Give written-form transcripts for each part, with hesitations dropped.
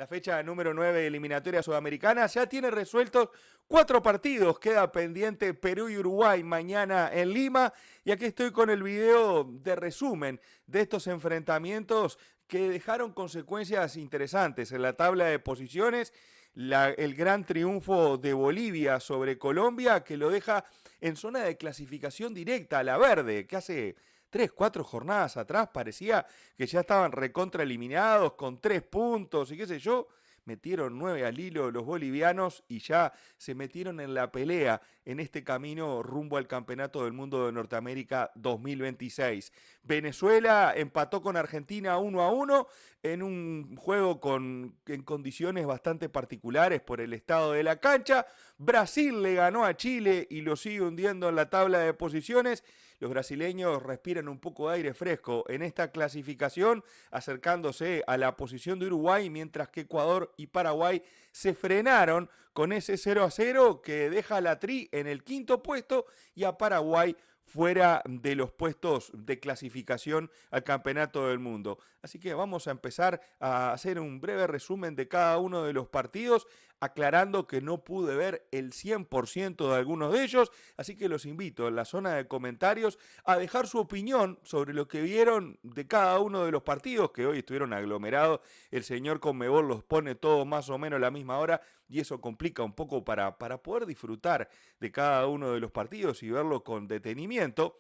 La fecha número 9 de eliminatoria sudamericana ya tiene resueltos 4 partidos. Queda pendiente Perú y Uruguay mañana en Lima. Y aquí estoy con el video de resumen de estos enfrentamientos que dejaron consecuencias interesantes en la tabla de posiciones. El gran triunfo de Bolivia sobre Colombia que lo deja en zona de clasificación directa a la verde, que hace 3, 4 jornadas atrás parecía que ya estaban recontra eliminados con 3 puntos y qué sé yo. Metieron 9 al hilo los bolivianos y ya se metieron en la pelea en este camino rumbo al Campeonato del Mundo de Norteamérica 2026. Venezuela empató con Argentina 1-1 en un juego en condiciones bastante particulares por el estado de la cancha. Brasil le ganó a Chile y lo sigue hundiendo en la tabla de posiciones. Los brasileños respiran un poco de aire fresco en esta clasificación, acercándose a la posición de Uruguay, mientras que Ecuador y Paraguay se frenaron con ese 0-0 que deja a la Tri en el quinto puesto y a Paraguay fuera de los puestos de clasificación al Campeonato del Mundo. Así que vamos a empezar a hacer un breve resumen de cada uno de los partidos, aclarando que no pude ver el 100% de algunos de ellos, así que los invito en la zona de comentarios a dejar su opinión sobre lo que vieron de cada uno de los partidos, que hoy estuvieron aglomerados. El señor Conmebol los pone todos más o menos a la misma hora y eso complica un poco para poder disfrutar de cada uno de los partidos y verlo con detenimiento,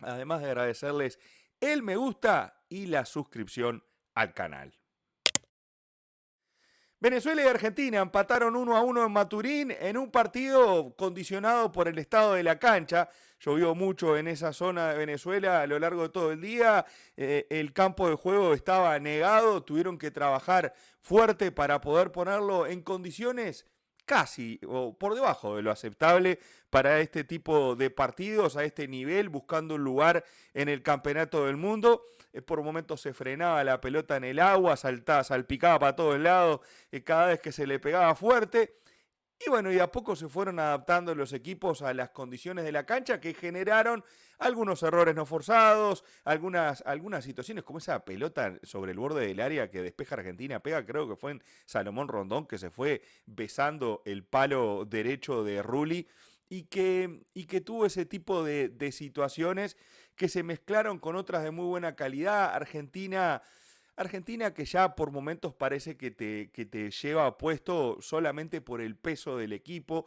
además de agradecerles el me gusta y la suscripción al canal. Venezuela y Argentina empataron 1-1 en Maturín en un partido condicionado por el estado de la cancha. Llovió mucho en esa zona de Venezuela a lo largo de todo el día. El campo de juego estaba negado, tuvieron que trabajar fuerte para poder ponerlo en condiciones casi o por debajo de lo aceptable para este tipo de partidos, a este nivel, buscando un lugar en el campeonato del mundo. Por momentos se frenaba la pelota en el agua, salpicaba para todos lados, cada vez que se le pegaba fuerte. Y bueno, y a poco se fueron adaptando los equipos a las condiciones de la cancha que generaron algunos errores no forzados, algunas situaciones como esa pelota sobre el borde del área que despeja Argentina, pega, creo que fue en Salomón Rondón, que se fue besando el palo derecho de Rulli y que tuvo ese tipo de situaciones que se mezclaron con otras de muy buena calidad. Argentina que ya por momentos parece que te lleva puesto solamente por el peso del equipo,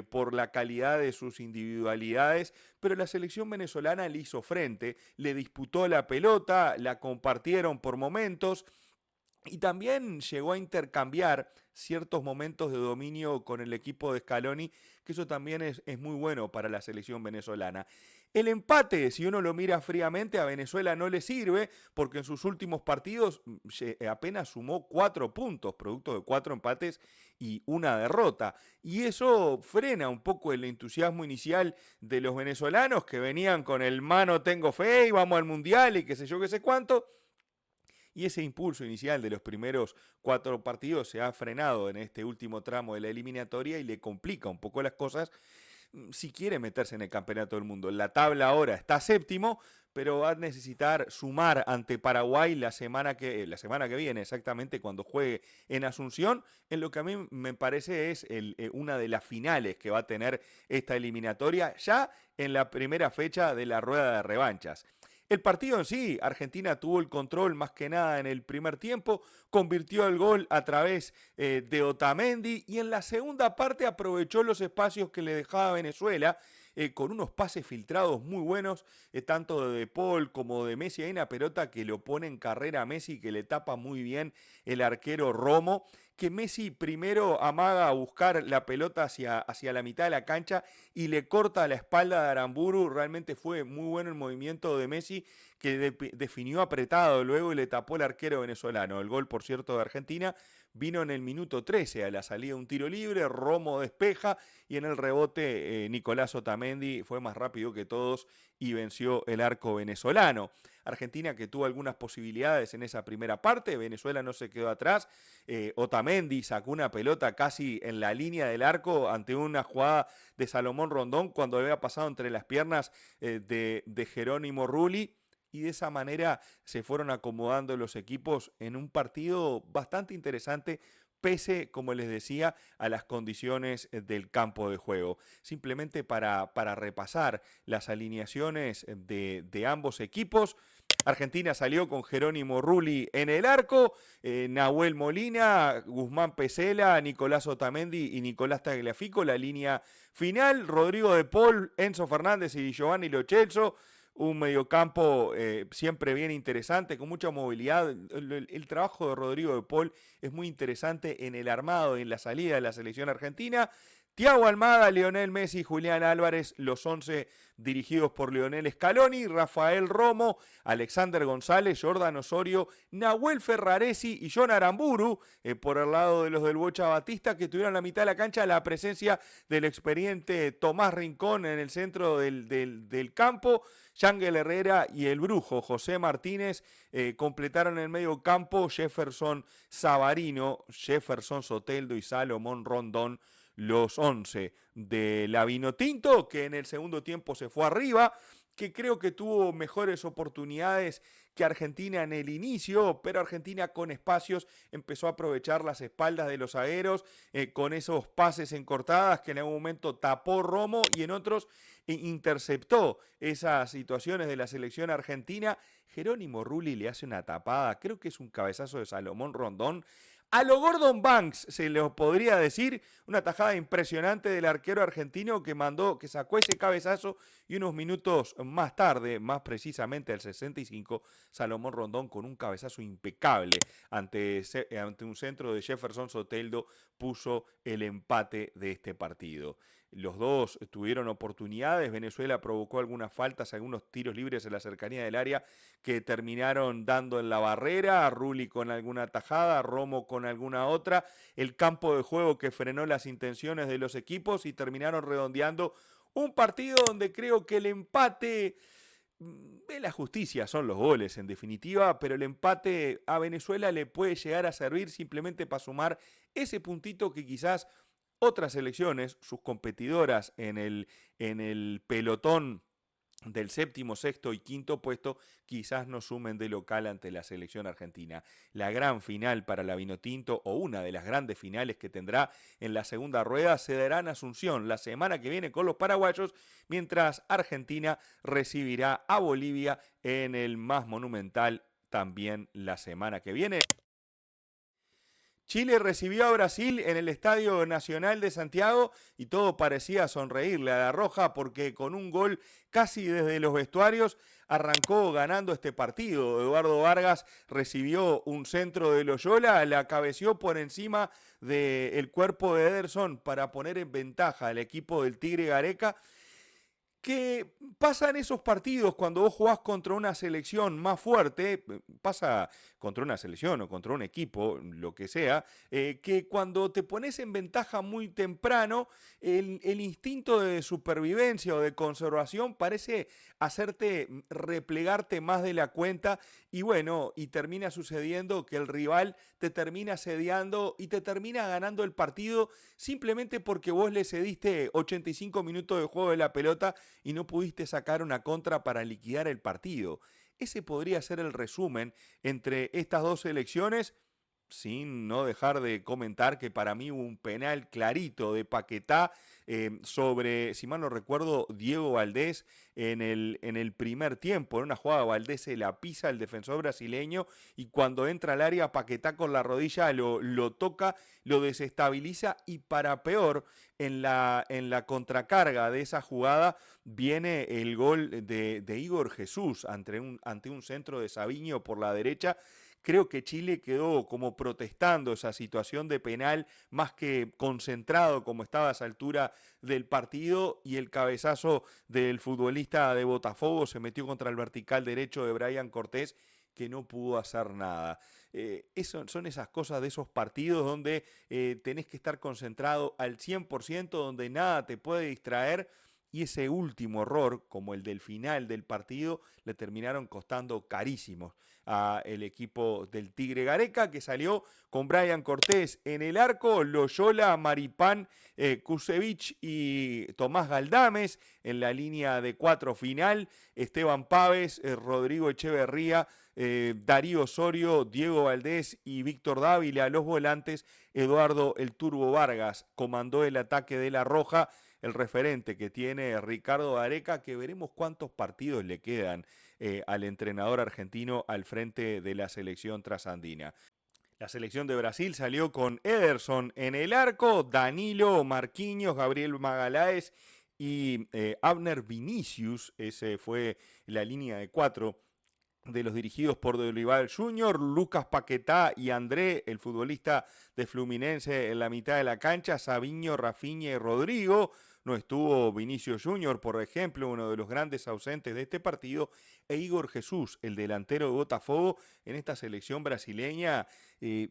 por la calidad de sus individualidades, pero la selección venezolana le hizo frente, le disputó la pelota, la compartieron por momentos y también llegó a intercambiar ciertos momentos de dominio con el equipo de Scaloni, que eso también es muy bueno para la selección venezolana. El empate, si uno lo mira fríamente, a Venezuela no le sirve porque en sus últimos partidos apenas sumó 4 puntos, producto de 4 empates y una derrota. Y eso frena un poco el entusiasmo inicial de los venezolanos que venían con el mano tengo fe y vamos al mundial y qué sé yo, qué sé cuánto. Y ese impulso inicial de los primeros 4 partidos se ha frenado en este último tramo de la eliminatoria y le complica un poco las cosas si quiere meterse en el campeonato del mundo. La tabla ahora está séptimo, pero va a necesitar sumar ante Paraguay la semana que viene, exactamente cuando juegue en Asunción, en lo que a mí me parece es una de las finales que va a tener esta eliminatoria ya en la primera fecha de la rueda de revanchas. El partido en sí, Argentina tuvo el control más que nada en el primer tiempo, convirtió el gol a través de Otamendi y en la segunda parte aprovechó los espacios que le dejaba Venezuela con unos pases filtrados muy buenos, tanto de Paul como de Messi. Hay una pelota que lo pone en carrera a Messi que le tapa muy bien el arquero Romo, que Messi primero amaga a buscar la pelota hacia la mitad de la cancha y le corta la espalda de Aramburu. Realmente fue muy bueno el movimiento de Messi, que definió apretado luego y le tapó el arquero venezolano. El gol, por cierto, de Argentina vino en el minuto 13 a la salida de un tiro libre. Romo despeja y en el rebote Nicolás Otamendi fue más rápido que todos y venció el arco venezolano. Argentina que tuvo algunas posibilidades en esa primera parte, Venezuela no se quedó atrás. Otamendi sacó una pelota casi en la línea del arco ante una jugada de Salomón Rondón cuando había pasado entre las piernas de Jerónimo Rulli y de esa manera se fueron acomodando los equipos en un partido bastante interesante, pese, como les decía, a las condiciones del campo de juego. Simplemente para repasar las alineaciones de ambos equipos. Argentina salió con Jerónimo Rulli en el arco, Nahuel Molina, Guzmán Pesela, Nicolás Otamendi y Nicolás Tagliafico, la línea final, Rodrigo de Paul, Enzo Fernández y Giovanni Lo Celso, un mediocampo siempre bien interesante, con mucha movilidad. El trabajo de Rodrigo de Paul es muy interesante en el armado y en la salida de la selección argentina. Thiago Almada, Lionel Messi, Julián Álvarez, los 11 dirigidos por Lionel Scaloni, Rafael Romo, Alexander González, Jordan Osorio, Nahuel Ferraresi y John Aramburu, por el lado de los del Bocha Batista, que tuvieron la mitad de la cancha la presencia del experiente Tomás Rincón en el centro del campo. Yangel Herrera y el brujo José Martínez completaron el medio campo, Jefferson Savarino, Jefferson Soteldo y Salomón Rondón, los 11 de la Vinotinto, que en el segundo tiempo se fue arriba, que creo que tuvo mejores oportunidades que Argentina en el inicio, pero Argentina con espacios empezó a aprovechar las espaldas de los zagueros con esos pases en cortadas que en algún momento tapó Romo y en otros interceptó esas situaciones de la selección argentina. Jerónimo Rulli le hace una tapada, creo que es un cabezazo de Salomón Rondón. A lo Gordon Banks se lo podría decir, una tajada impresionante del arquero argentino que sacó ese cabezazo y unos minutos más tarde, más precisamente al 65, Salomón Rondón con un cabezazo impecable ante un centro de Jefferson Soteldo puso el empate de este partido. Los dos tuvieron oportunidades, Venezuela provocó algunas faltas, algunos tiros libres en la cercanía del área que terminaron dando en la barrera, Rulli con alguna tajada, Romo con alguna otra, el campo de juego que frenó las intenciones de los equipos y terminaron redondeando un partido donde creo que el empate de la justicia son los goles en definitiva, pero el empate a Venezuela le puede llegar a servir simplemente para sumar ese puntito que quizás otras selecciones, sus competidoras en el pelotón del séptimo, sexto y quinto puesto, quizás no sumen de local ante la selección argentina. La gran final para la Vinotinto, o una de las grandes finales que tendrá en la segunda rueda, se dará en Asunción la semana que viene con los paraguayos, mientras Argentina recibirá a Bolivia en el más monumental también la semana que viene. Chile recibió a Brasil en el Estadio Nacional de Santiago y todo parecía sonreírle a la Roja porque con un gol casi desde los vestuarios arrancó ganando este partido. Eduardo Vargas recibió un centro de Loyola, la cabeció por encima del cuerpo de Ederson para poner en ventaja al equipo del Tigre Gareca. Que pasa en esos partidos cuando vos jugás contra una selección más fuerte, pasa contra una selección o contra un equipo, lo que sea, que cuando te pones en ventaja muy temprano, el instinto de supervivencia o de conservación parece hacerte replegarte más de la cuenta y bueno, y termina sucediendo que el rival te termina sediando y te termina ganando el partido simplemente porque vos le cediste 85 minutos de juego de la pelota y no pudiste sacar una contra para liquidar el partido. Ese podría ser el resumen entre estas dos selecciones, sin no dejar de comentar que para mí hubo un penal clarito de Paquetá sobre, si mal no recuerdo, Diego Valdés en el primer tiempo. En una jugada Valdés se la pisa el defensor brasileño y cuando entra al área Paquetá con la rodilla lo toca, lo desestabiliza y para peor, en la contracarga de esa jugada viene el gol de Igor Jesús ante un centro de Sabiño por la derecha. Creo que Chile quedó como protestando esa situación de penal, más que concentrado como estaba a esa altura del partido, y el cabezazo del futbolista de Botafogo se metió contra el vertical derecho de Brian Cortés, que no pudo hacer nada. Son esas cosas de esos partidos donde tenés que estar concentrado al 100%, donde nada te puede distraer y ese último error, como el del final del partido, le terminaron costando carísimos al equipo del Tigre Gareca, que salió con Brian Cortés en el arco, Loyola, Maripán, Kusevich y Tomás Galdames en la línea de 4 final, Esteban Páez, Rodrigo Echeverría, Darío Osorio, Diego Valdés y Víctor Dávila, los volantes. Eduardo El Turbo Vargas comandó el ataque de La Roja, el referente que tiene Ricardo Gareca, que veremos cuántos partidos le quedan al entrenador argentino al frente de la selección trasandina. La selección de Brasil salió con Ederson en el arco, Danilo, Marquinhos, Gabriel Magaláes y Abner Vinicius. Ese fue la línea de 4 de los dirigidos por Dorival Junior, Lucas Paquetá y André, el futbolista de Fluminense en la mitad de la cancha, Savinho, Rafinha y Rodrigo. No estuvo Vinicius Junior, por ejemplo, uno de los grandes ausentes de este partido, e Igor Jesús, el delantero de Botafogo, en esta selección brasileña,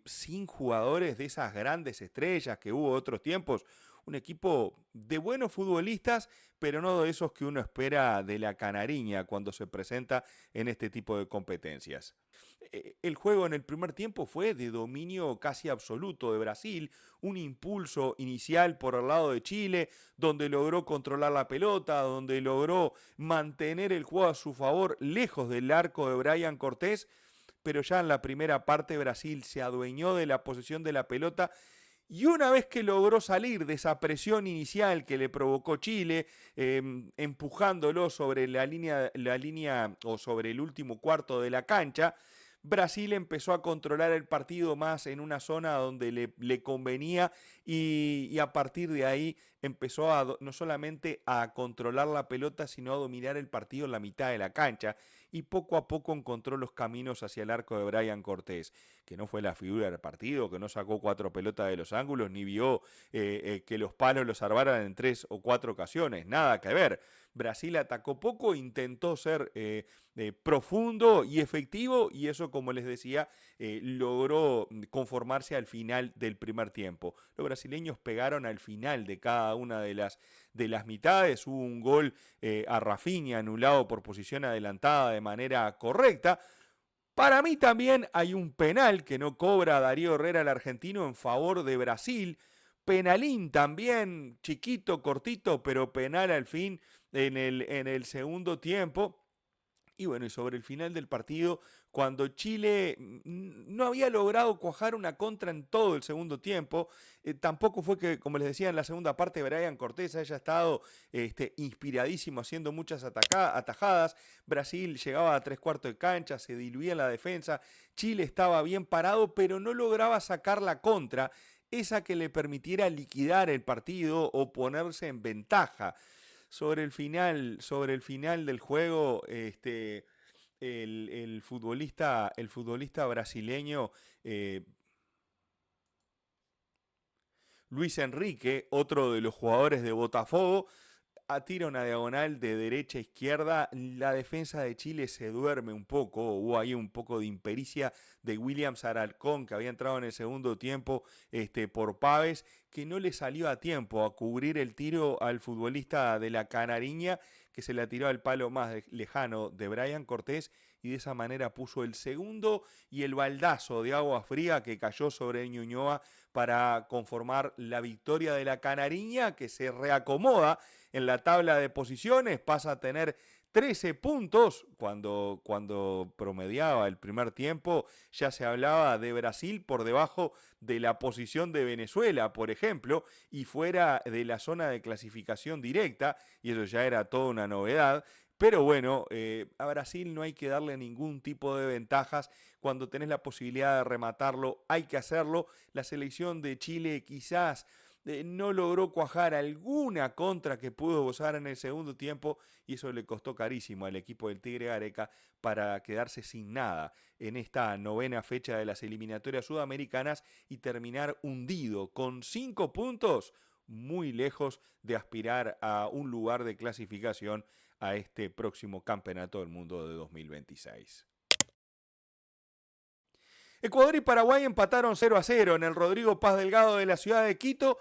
sin jugadores de esas grandes estrellas que hubo otros tiempos. Un equipo de buenos futbolistas, pero no de esos que uno espera de la canariña cuando se presenta en este tipo de competencias. El juego en el primer tiempo fue de dominio casi absoluto de Brasil, un impulso inicial por el lado de Chile, donde logró controlar la pelota, donde logró mantener el juego a su favor lejos del arco de Brian Cortés, pero ya en la primera parte Brasil se adueñó de la posesión de la pelota. Y una vez que logró salir de esa presión inicial que le provocó Chile, empujándolo sobre la línea o sobre el último cuarto de la cancha, Brasil empezó a controlar el partido más en una zona donde le convenía y a partir de ahí empezó no solamente a controlar la pelota, sino a dominar el partido en la mitad de la cancha y poco a poco encontró los caminos hacia el arco de Brian Cortés, que no fue la figura del partido, que no sacó 4 pelotas de los ángulos, ni vio que los palos los salvaran en 3 o 4 ocasiones, nada que ver. Brasil atacó poco, intentó ser profundo y efectivo y eso, como les decía, logró conformarse al final del primer tiempo. Los brasileños pegaron al final de cada una de las mitades, hubo un gol a Rafinha anulado por posición adelantada de manera correcta. Para mí también hay un penal que no cobra Darío Herrera, el argentino, en favor de Brasil. Penalín también, chiquito, cortito, pero penal al fin en el segundo tiempo. Y bueno, y sobre el final del partido, cuando Chile no había logrado cuajar una contra en todo el segundo tiempo, tampoco fue que, como les decía en la segunda parte, Brian Cortés haya estado inspiradísimo haciendo muchas atajadas. Brasil llegaba a 3/4 de cancha, se diluía en la defensa. Chile estaba bien parado, pero no lograba sacar la contra, esa que le permitiera liquidar el partido o ponerse en ventaja. Sobre el final del juego, el futbolista brasileño Luis Enrique, otro de los jugadores de Botafogo, tira una diagonal de derecha a izquierda, la defensa de Chile se duerme un poco, hubo ahí un poco de impericia de Williams Alarcón, que había entrado en el segundo tiempo por Páez, que no le salió a tiempo a cubrir el tiro al futbolista de la Canariña, que se la tiró al palo más lejano de Brian Cortés, y de esa manera puso el segundo y el baldazo de agua fría que cayó sobre Ñuñoa para conformar la victoria de la Canariña, que se reacomoda en la tabla de posiciones, pasa a tener 13 puntos. Cuando promediaba el primer tiempo ya se hablaba de Brasil por debajo de la posición de Venezuela, por ejemplo, y fuera de la zona de clasificación directa, y eso ya era toda una novedad. Pero bueno, a Brasil no hay que darle ningún tipo de ventajas. Cuando tenés la posibilidad de rematarlo, hay que hacerlo. La selección de Chile quizás no logró cuajar alguna contra que pudo gozar en el segundo tiempo y eso le costó carísimo al equipo del Tigre Gareca para quedarse sin nada en esta novena fecha de las eliminatorias sudamericanas y terminar hundido con 5 puntos, muy lejos de aspirar a un lugar de clasificación a este próximo Campeonato del Mundo de 2026. Ecuador y Paraguay empataron 0-0 en el Rodrigo Paz Delgado de la ciudad de Quito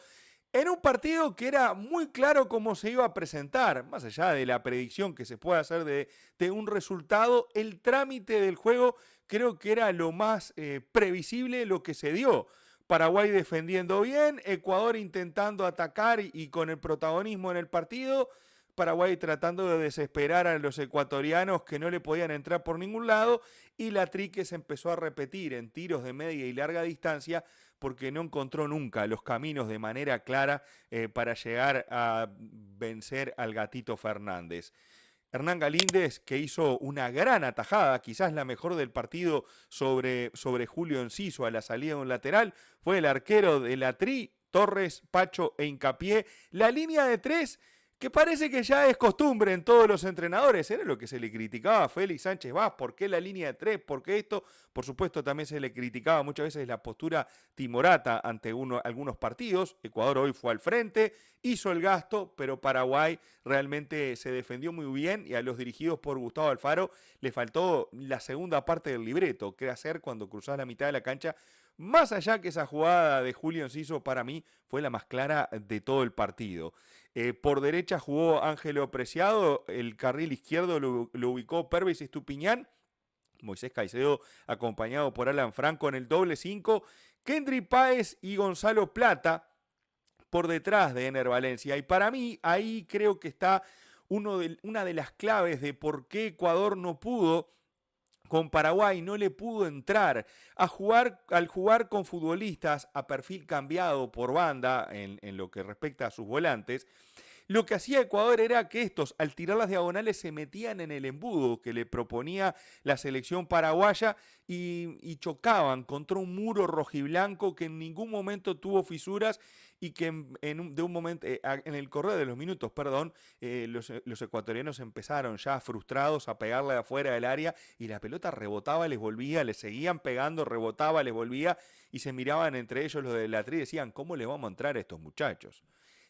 En un partido que era muy claro cómo se iba a presentar, más allá de la predicción que se puede hacer de un resultado, el trámite del juego creo que era lo más previsible lo que se dio. Paraguay defendiendo bien, Ecuador intentando atacar y con el protagonismo en el partido, Paraguay tratando de desesperar a los ecuatorianos que no le podían entrar por ningún lado, y la tri que se empezó a repetir en tiros de media y larga distancia porque no encontró nunca los caminos de manera clara para llegar a vencer al Gatito Fernández. Hernán Galíndez, que hizo una gran atajada, quizás la mejor del partido sobre Julio Enciso a la salida de un lateral, fue el arquero de la Tri, Torres, Pacho e Hincapié. La línea de tres, que parece que ya es costumbre en todos los entrenadores, era lo que se le criticaba a Félix Sánchez Vaz, ¿por qué la línea de tres? ¿Por qué esto? Por supuesto también se le criticaba muchas veces la postura timorata ante algunos partidos. Ecuador hoy fue al frente, hizo el gasto, pero Paraguay realmente se defendió muy bien y a los dirigidos por Gustavo Alfaro le faltó la segunda parte del libreto, qué hacer cuando cruzás la mitad de la cancha. Más allá que esa jugada de Julio Enciso para mí fue la más clara de todo el partido. Por derecha jugó Ángelo Preciado, el carril izquierdo lo ubicó Pervis Estupiñán, Moisés Caicedo acompañado por Alan Franco en el doble 5, Kendry Páez y Gonzalo Plata por detrás de Ener Valencia. Y para mí ahí creo que está una de las claves de por qué Ecuador no pudo con Paraguay, no le pudo entrar al jugar con futbolistas a perfil cambiado por banda en lo que respecta a sus volantes. Lo que hacía Ecuador era que estos, al tirar las diagonales, se metían en el embudo que le proponía la selección paraguaya y chocaban contra un muro rojiblanco que en ningún momento tuvo fisuras y que en el correr de los minutos, perdón, los ecuatorianos empezaron ya frustrados a pegarle de afuera del área y la pelota rebotaba, les volvía, les seguían pegando, rebotaba, les volvía y se miraban entre ellos los de la tri y decían, ¿cómo le vamos a entrar a estos muchachos?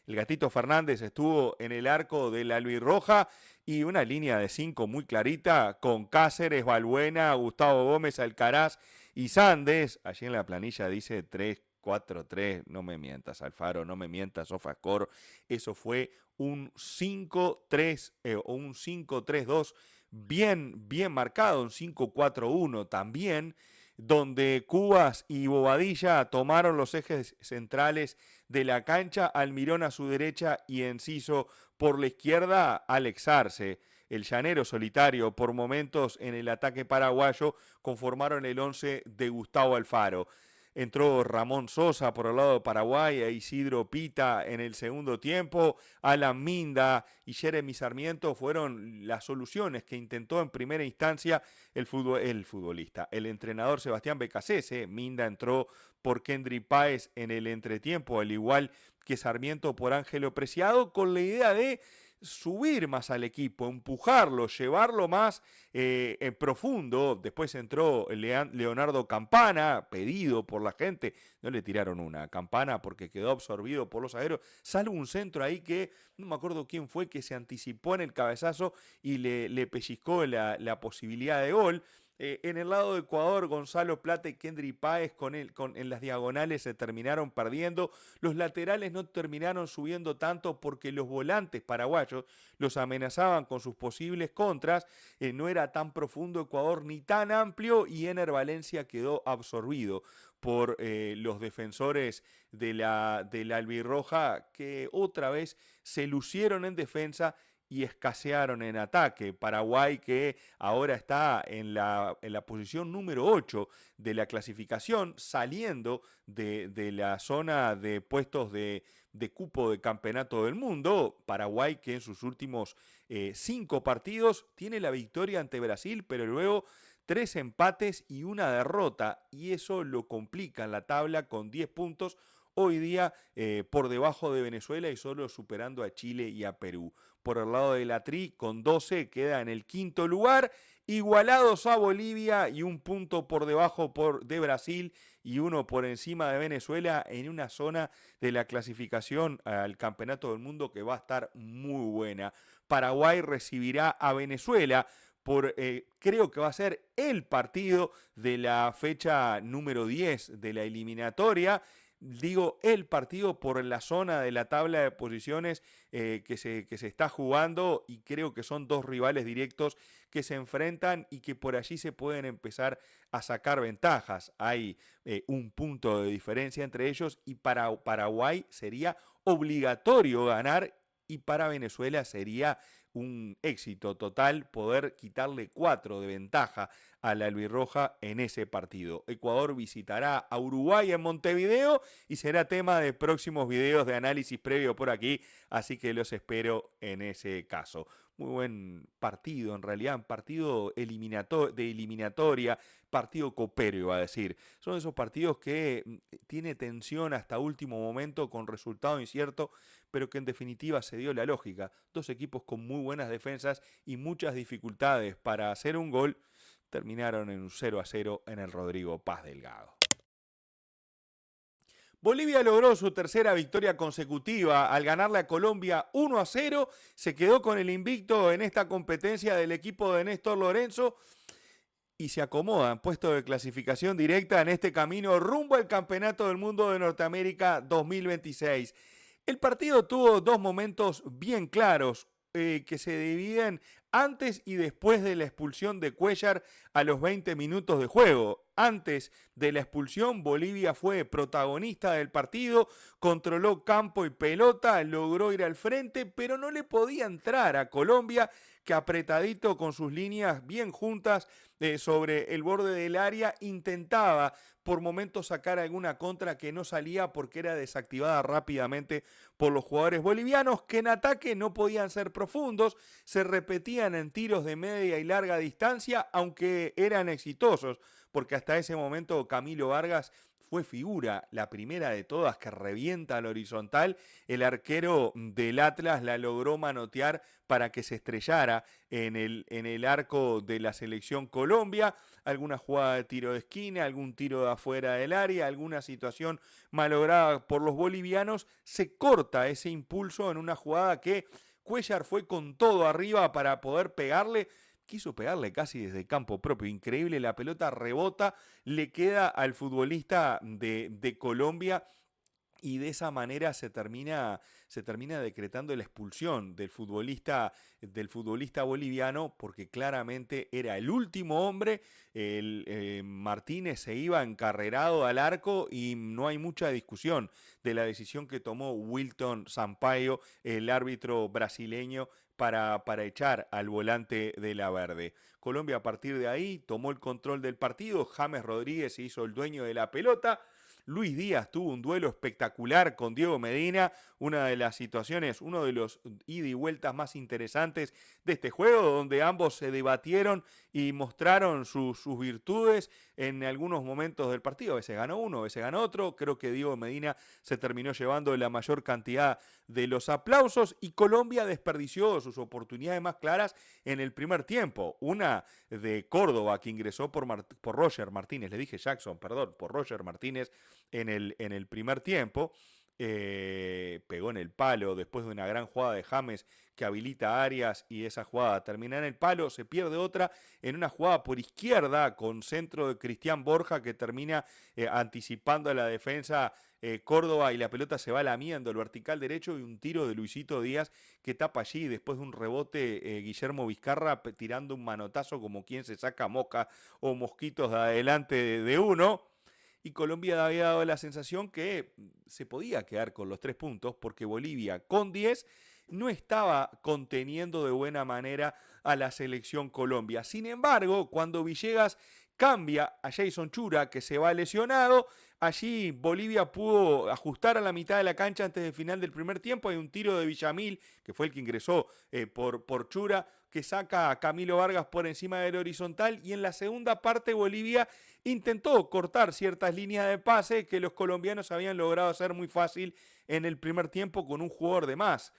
El Gatito Fernández estuvo en el arco de la albirroja y una línea de 5 muy clarita con Cáceres, Balbuena, Gustavo Gómez, Alcaraz y Sandes. Allí en la planilla dice 3-4-3, no me mientas Alfaro, no me mientas Sofascore. Eso fue un 5-3 o un 5-3-2 bien marcado, un 5-4-1 también, donde Cubas y Bobadilla tomaron los ejes centrales de la cancha, Almirón a su derecha y Enciso por la izquierda, Alex Arce. El llanero solitario por momentos en el ataque paraguayo conformaron el 11 de Gustavo Alfaro. Entró Ramón Sosa por el lado de Paraguay, e Isidro Pita en el segundo tiempo, Alan Minda y Jeremy Sarmiento fueron las soluciones que intentó en primera instancia el entrenador Sebastián Becasese. Minda entró por Kendry Páez en el entretiempo, al igual que Sarmiento por Ángelo Preciado, con la idea de subir más al equipo, empujarlo, llevarlo más en profundo. Después entró Leonardo Campana, pedido por la gente, no le tiraron una Campana porque quedó absorbido por los aéreos, salvo un centro ahí que, no me acuerdo quién fue, que se anticipó en el cabezazo y le pellizcó la posibilidad de gol. En el lado de Ecuador, Gonzalo Plata y Kendry Páez en las diagonales se terminaron perdiendo. Los laterales no terminaron subiendo tanto porque los volantes paraguayos los amenazaban con sus posibles contras. No era tan profundo Ecuador ni tan amplio y Ener Valencia quedó absorbido por los defensores de la albirroja, que otra vez se lucieron en defensa y escasearon en ataque. Paraguay, que ahora está en la posición número 8 de la clasificación, saliendo de la zona de puestos de cupo de campeonato del mundo. Paraguay, que en sus últimos 5 partidos tiene la victoria ante Brasil, pero luego 3 empates y una derrota, y eso lo complica en la tabla con 10 puntos. Hoy día por debajo de Venezuela y solo superando a Chile y a Perú. Por el lado de la Tri, con 12, queda en el quinto lugar, igualados a Bolivia y un punto por debajo de Brasil y uno por encima de Venezuela en una zona de la clasificación al Campeonato del Mundo que va a estar muy buena. Paraguay recibirá a Venezuela. Creo que va a ser el partido de la fecha número 10 de la eliminatoria. Digo el partido por la zona de la tabla de posiciones que se está jugando, y creo que son dos rivales directos que se enfrentan y que por allí se pueden empezar a sacar ventajas. Hay un punto de diferencia entre ellos, y para Paraguay sería obligatorio ganar, y para Venezuela sería un éxito total poder quitarle 4 de ventaja a la albirroja en ese partido. Ecuador visitará a Uruguay en Montevideo y será tema de próximos videos de análisis previo por aquí, así que los espero en ese caso. Muy buen partido, en realidad, un partido de eliminatoria, partido copero, iba a decir. Son esos partidos que tiene tensión hasta último momento con resultado incierto, pero que en definitiva se dio la lógica. Dos equipos con muy buenas defensas y muchas dificultades para hacer un gol, terminaron en un 0-0 en el Rodrigo Paz Delgado. Bolivia logró su tercera victoria consecutiva al ganarle a Colombia 1-0, se quedó con el invicto en esta competencia del equipo de Néstor Lorenzo y se acomoda en puesto de clasificación directa en este camino rumbo al Campeonato del Mundo de Norteamérica 2026. El partido tuvo dos momentos bien claros que se dividen antes y después de la expulsión de Cuéllar a los 20 minutos de juego. Antes de la expulsión, Bolivia fue protagonista del partido, controló campo y pelota, logró ir al frente, pero no le podía entrar a Colombia, que apretadito con sus líneas bien juntas sobre el borde del área, intentaba por momentos sacar alguna contra que no salía porque era desactivada rápidamente por los jugadores bolivianos, que en ataque no podían ser profundos, se repetían en tiros de media y larga distancia, aunque eran exitosos, porque hasta ese momento Camilo Vargas fue figura, la primera de todas que revienta al horizontal. El arquero del Atlas la logró manotear para que se estrellara en el arco de la selección Colombia. Alguna jugada de tiro de esquina, algún tiro de afuera del área, alguna situación malograda por los bolivianos. Se corta ese impulso en una jugada que Cuéllar fue con todo arriba para poder pegarle. Quiso pegarle casi desde campo propio, increíble, la pelota rebota, le queda al futbolista de Colombia, y de esa manera se termina decretando la expulsión del futbolista boliviano, porque claramente era el último hombre. Martínez se iba encarrerado al arco y no hay mucha discusión de la decisión que tomó Wilton Sampaio, el árbitro brasileño, para echar al volante de la Verde. Colombia a partir de ahí tomó el control del partido, James Rodríguez se hizo el dueño de la pelota. Luis Díaz tuvo un duelo espectacular con Diego Medina, una de las situaciones, uno de los ida y vueltas más interesantes de este juego, donde ambos se debatieron y mostraron sus virtudes en algunos momentos del partido. A veces ganó uno, a veces ganó otro. Creo que Diego Medina se terminó llevando la mayor cantidad de los aplausos, y Colombia desperdició sus oportunidades más claras en el primer tiempo. Una de Córdoba, que ingresó por Roger Martínez, le dije Jackson, perdón, por Roger Martínez en el primer tiempo. Pegó en el palo después de una gran jugada de James que habilita a Arias, y esa jugada termina en el palo. Se pierde otra en una jugada por izquierda con centro de Cristian Borja, que termina anticipando a la defensa Córdoba, y la pelota se va lamiendo el vertical derecho, y un tiro de Luisito Díaz que tapa allí después de un rebote Guillermo Vizcarra tirando un manotazo como quien se saca mosca o mosquitos de adelante de uno. Y Colombia había dado la sensación que se podía quedar con los 3 puntos, porque Bolivia con 10 no estaba conteniendo de buena manera a la selección Colombia. Sin embargo, cuando Villegas cambia a Jason Chura, que se va lesionado, allí Bolivia pudo ajustar a la mitad de la cancha antes del final del primer tiempo. Hay un tiro de Villamil, que fue el que ingresó por Chura, que saca a Camilo Vargas por encima del horizontal, y en la segunda parte Bolivia intentó cortar ciertas líneas de pase que los colombianos habían logrado hacer muy fácil en el primer tiempo con un jugador de más.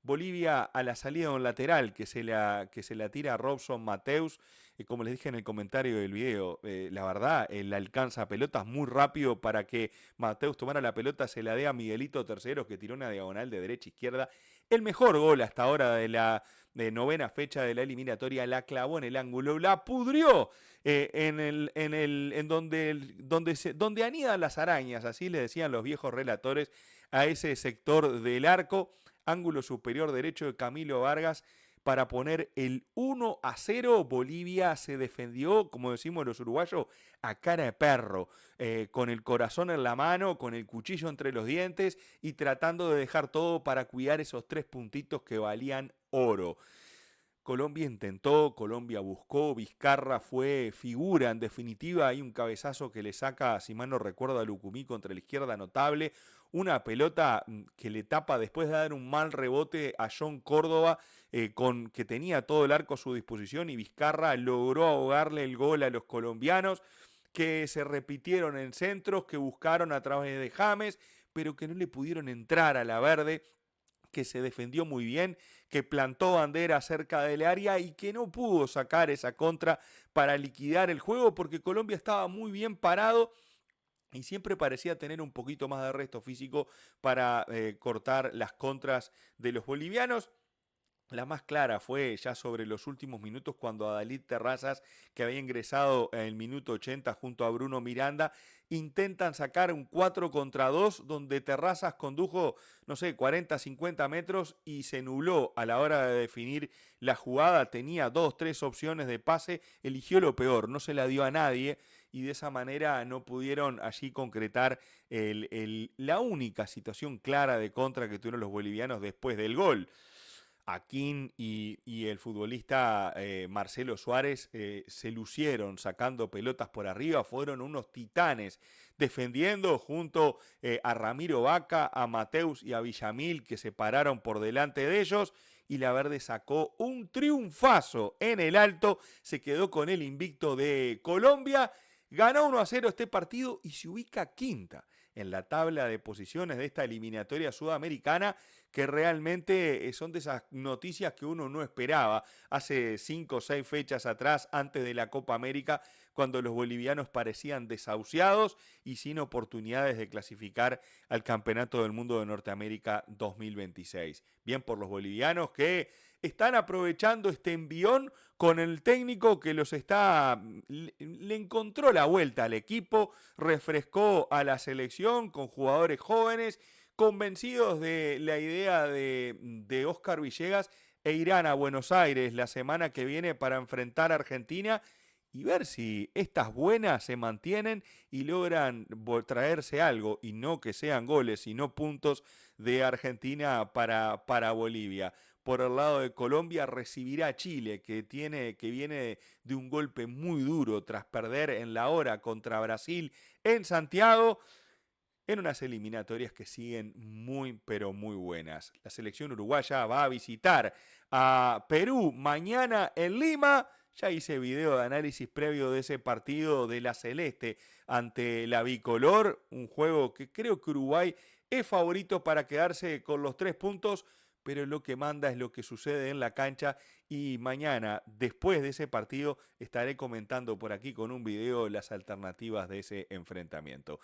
Bolivia, a la salida de un lateral que se la tira a Robson Mateus, como les dije en el comentario del video, la verdad, él alcanza pelotas muy rápido para que Mateus tomara la pelota, se la dé a Miguelito Terceros, que tiró una diagonal de derecha a izquierda El mejor gol hasta ahora de la novena fecha de la eliminatoria, la clavó en el ángulo, la pudrió en donde anidan las arañas, así le decían los viejos relatores a ese sector del arco, ángulo superior derecho de Camilo Vargas, para poner el 1-0. Bolivia se defendió, como decimos los uruguayos, a cara de perro, con el corazón en la mano, con el cuchillo entre los dientes y tratando de dejar todo para cuidar esos 3 puntitos que valían oro. Colombia intentó, Colombia buscó, Vizcarra fue figura, en definitiva hay un cabezazo que le saca, si mal no recuerdo, a Lucumí contra la izquierda notable, una pelota que le tapa después de dar un mal rebote a John Córdoba, que tenía todo el arco a su disposición, y Vizcarra logró ahogarle el gol a los colombianos, que se repitieron en centros, que buscaron a través de James, pero que no le pudieron entrar a la verde, que se defendió muy bien, que plantó bandera cerca del área y que no pudo sacar esa contra para liquidar el juego, porque Colombia estaba muy bien parado y siempre parecía tener un poquito más de resto físico para cortar las contras de los bolivianos. La más clara fue ya sobre los últimos minutos cuando Adalid Terrazas, que había ingresado en el minuto 80 junto a Bruno Miranda, intentan sacar un 4 contra 2 donde Terrazas condujo, no sé, 40, 50 metros y se nubló a la hora de definir la jugada. Tenía 2, 3 opciones de pase, eligió lo peor, no se la dio a nadie y de esa manera no pudieron allí concretar la única situación clara de contra que tuvieron los bolivianos después del gol. Aquín y el futbolista Marcelo Suárez se lucieron sacando pelotas por arriba, fueron unos titanes defendiendo junto a Ramiro Vaca, a Mateus y a Villamil, que se pararon por delante de ellos, y la Verde sacó un triunfazo en el alto, se quedó con el invicto de Colombia, ganó 1-0 este partido y se ubica quinta en la tabla de posiciones de esta eliminatoria sudamericana, que realmente son de esas noticias que uno no esperaba hace 5 o 6 fechas atrás, antes de la Copa América, cuando los bolivianos parecían desahuciados y sin oportunidades de clasificar al Campeonato del Mundo de Norteamérica 2026. Bien por los bolivianos que están aprovechando este envión con el técnico que le encontró la vuelta al equipo, refrescó a la selección con jugadores jóvenes, convencidos de la idea de Oscar Villegas, e irán a Buenos Aires la semana que viene para enfrentar a Argentina y ver si estas buenas se mantienen y logran traerse algo, y no que sean goles, sino puntos de Argentina para Bolivia. Por el lado de Colombia recibirá a Chile, que viene de un golpe muy duro tras perder en la hora contra Brasil en Santiago, en unas eliminatorias que siguen muy, pero muy buenas. La selección uruguaya va a visitar a Perú mañana en Lima. Ya hice video de análisis previo de ese partido de la Celeste ante la Bicolor, un juego que creo que Uruguay es favorito para quedarse con los 3 puntos, pero lo que manda es lo que sucede en la cancha, y mañana, después de ese partido, estaré comentando por aquí con un video las alternativas de ese enfrentamiento.